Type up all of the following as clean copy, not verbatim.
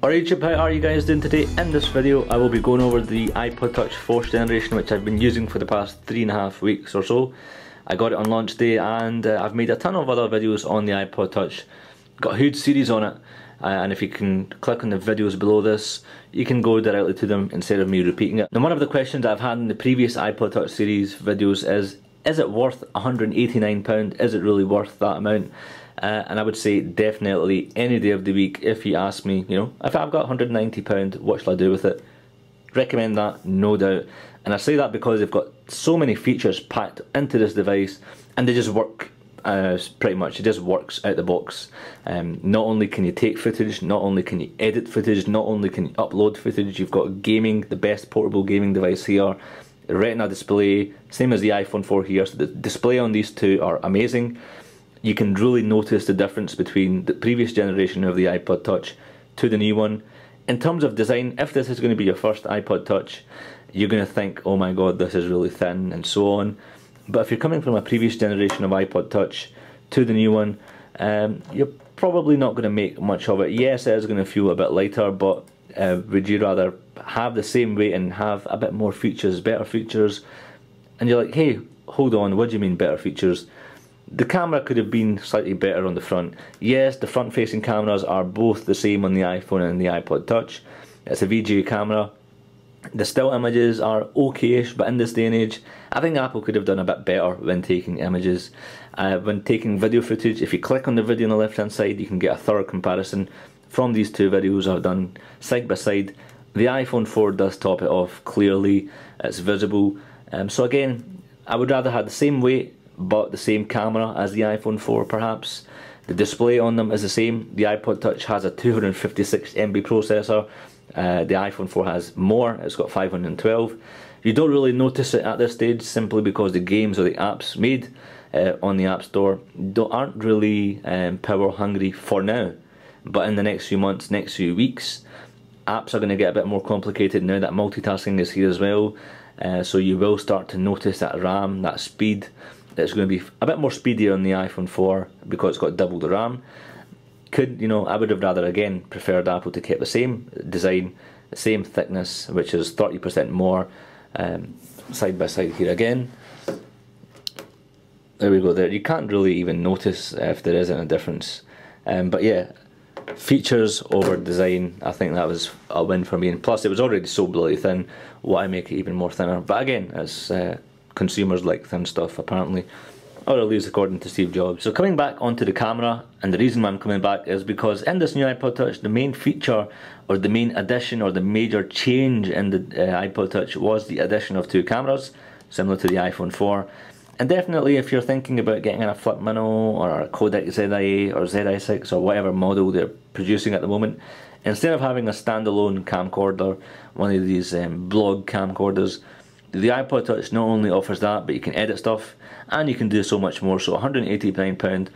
Alright YouTube, how are you guys doing today? In this video I will be going over the iPod Touch 4th generation, which I've been using for the past 3.5 weeks or so. I got it on launch day and I've made a ton of other videos on the iPod Touch. Got a huge series on it, and if you can click on the videos below this, you can go directly to them instead of me repeating it. Now, one of the questions I've had in the previous iPod Touch series videos is it worth £189? Is it really worth that amount? And I would say definitely any day of the week. If you ask me, you know, if I've got £190, what shall I do with it? Recommend that, no doubt. And I say that because they've got so many features packed into this device, and they just work pretty much. It just works out the box. Not only can you take footage, not only can you edit footage, not only can you upload footage, you've got gaming, the best portable gaming device here. The Retina display, same as the iPhone 4 here. So the display on these two are amazing. You can really notice the difference between the previous generation of the iPod Touch to the new one. In terms of design, if this is going to be your first iPod Touch, you're going to think, oh my god, this is really thin and so on. But if you're coming from a previous generation of iPod Touch to the new one, you're probably not going to make much of it. Yes, it is going to feel a bit lighter, but would you rather have the same weight and have a bit more features, better features? And you're like, hey, hold on, what do you mean better features? The camera could have been slightly better on the front. Yes, the front facing cameras are both the same on the iPhone and the iPod Touch. It's a VGA camera. The still images are okay-ish, but in this day and age, I think Apple could have done a bit better when taking images. When taking video footage, if you click on the video on the left hand side, you can get a thorough comparison from these two videos I've done side by side. The iPhone 4 does top it off clearly, it's visible. So again, I would rather have the same weight but the same camera as the iPhone 4 perhaps. The display on them is the same. The iPod Touch has a 256 MB processor. The iPhone 4 has more, it's got 512. You don't really notice it at this stage simply because the games or the apps made on the App Store aren't really power hungry for now. But in the next few months, next few weeks, apps are going to get a bit more complicated now that multitasking is here as well. So you will start to notice that RAM, that speed. It's going to be a bit more speedier on the iPhone 4 because it's got double the RAM. I would have rather again preferred Apple to keep the same design, the same thickness, which is 30% more. Side by side here again. There we go there. You can't really even notice if there isn't a difference. But yeah, features over design, I think that was a win for me. And plus it was already so bloody thin, why make it even more thinner? But again, it's consumers like thin stuff apparently, or at least according to Steve Jobs. So coming back onto the camera, and the reason why I'm coming back is because in this new iPod Touch, the main feature or the main addition or the major change in the iPod Touch was the addition of two cameras, similar to the iPhone 4. And definitely if you're thinking about getting a Flip Minnow or a Codec ZI8 or ZI6 or whatever model they're producing at the moment, instead of having a standalone camcorder, one of these blog camcorders, the iPod Touch not only offers that, but you can edit stuff and you can do so much more. So £189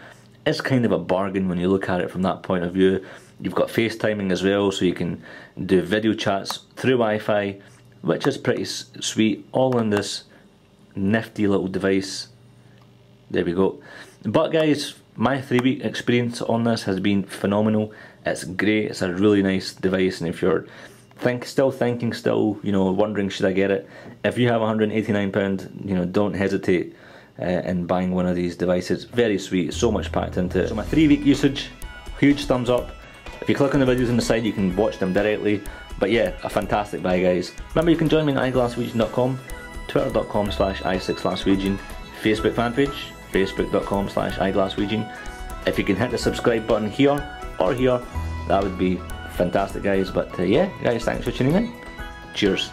is kind of a bargain when you look at it from that point of view. You've got FaceTiming as well, so you can do video chats through Wi-Fi, which is pretty sweet, all in this nifty little device. There we go. But guys, my 3-week experience on this has been phenomenal. It's great, it's a really nice device, and if you're still wondering should I get it, if you have £189, don't hesitate in buying one of these devices. Very sweet, so much packed into it. So my 3-week usage, huge thumbs up. If you click on the videos on the side, you can watch them directly. But yeah, a fantastic buy guys. Remember, you can join me on iGlaswegian.com, twitter.com/i6glasswegian, Facebook fan page, facebook.com/iGlaswegian. If you can hit the subscribe button here or here, that would be fantastic guys. But yeah guys, thanks for tuning in. Cheers.